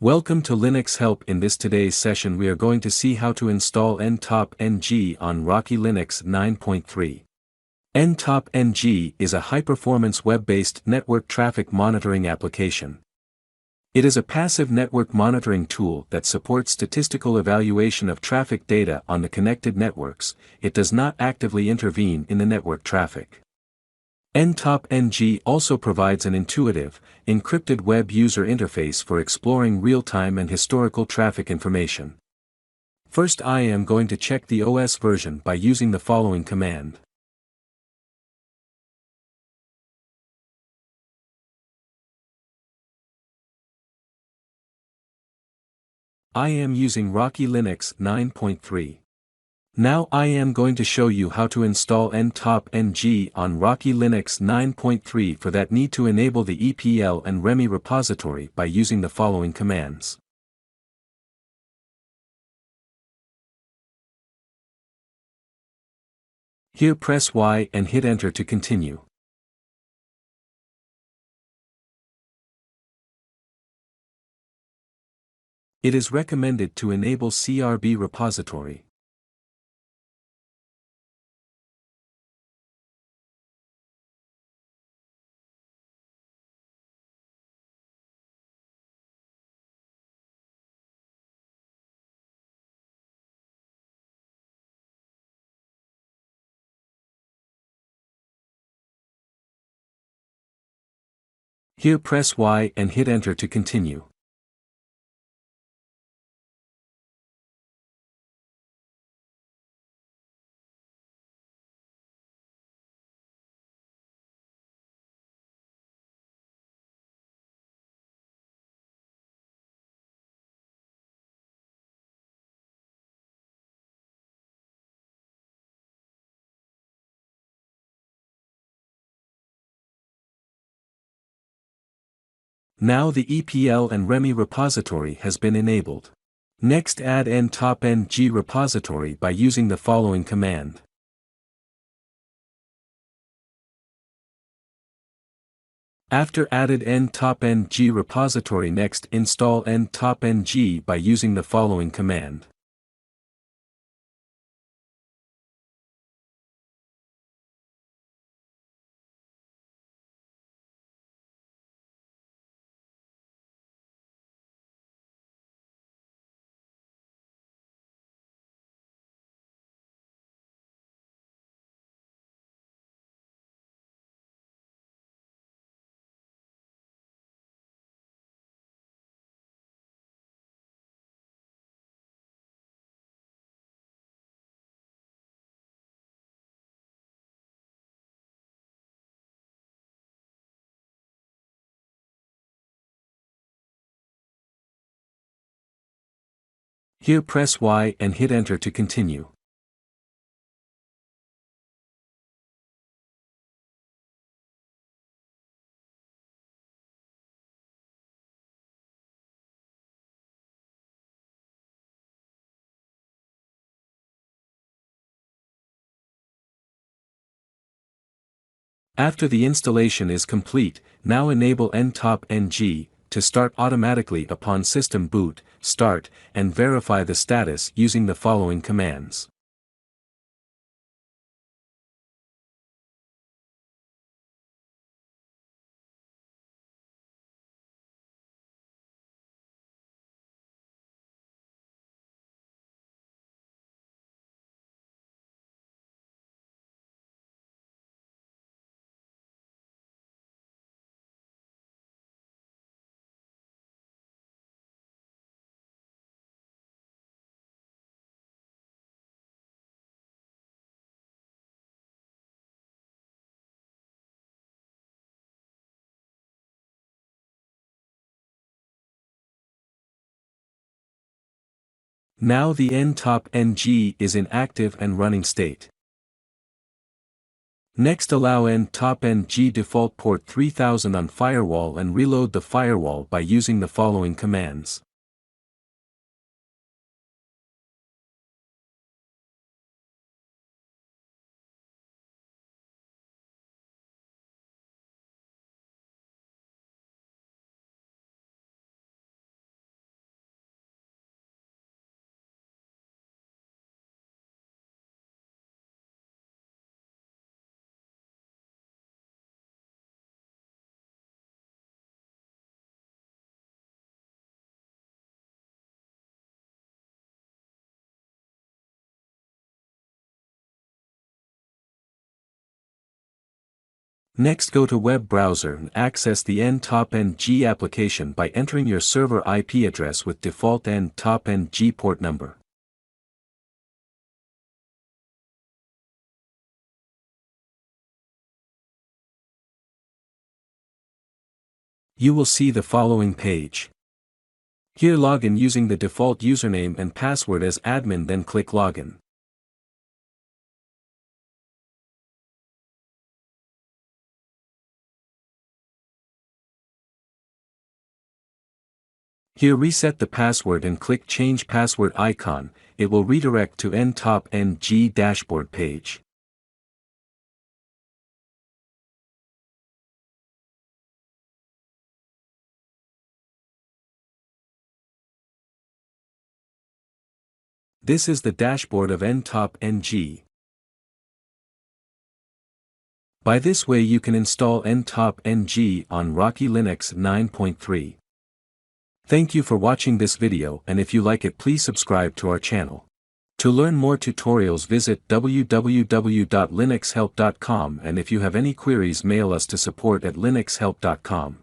Welcome to Linux Help. In this today's session we are going to see how to install Ntopng on Rocky Linux 9.3. Ntopng is a high-performance web-based network traffic monitoring application. It is a passive network monitoring tool that supports statistical evaluation of traffic data on the connected networks. It does not actively intervene in the network traffic. Ntopng also provides an intuitive, encrypted web user interface for exploring real-time and historical traffic information. First, I am going to check the OS version by using the following command. I am using Rocky Linux 9.3. Now I am going to show you how to install Ntopng on Rocky Linux 9.3. For that, need to enable the EPL and REMI repository by using the following commands. Here press Y and hit enter to continue. It is recommended to enable CRB repository. Here press Y and hit enter to continue. Now the EPL and REMI repository has been enabled. Next, add Ntopng repository by using the following command. After added Ntopng repository, next install Ntopng by using the following command. Here press Y and hit enter to continue. After the installation is complete, now enable Ntopng to start automatically upon system boot, start, and verify the status using the following commands. Now the Ntopng is in active and running state. Next, allow Ntopng default port 3000 on firewall and reload the firewall by using the following commands. Next, go to web browser and access the Ntopng application by entering your server IP address with default Ntopng port number. You will see the following page. Here, log in using the default username and password as admin, then click Login. Here, reset the password and click Change Password icon. It will redirect to Ntopng dashboard page. This is the dashboard of Ntopng. By this way you can install Ntopng on Rocky Linux 9.3. Thank you for watching this video, and if you like it, please subscribe to our channel. To learn more tutorials, visit www.linuxhelp.com, and if you have any queries, mail us to support@linuxhelp.com.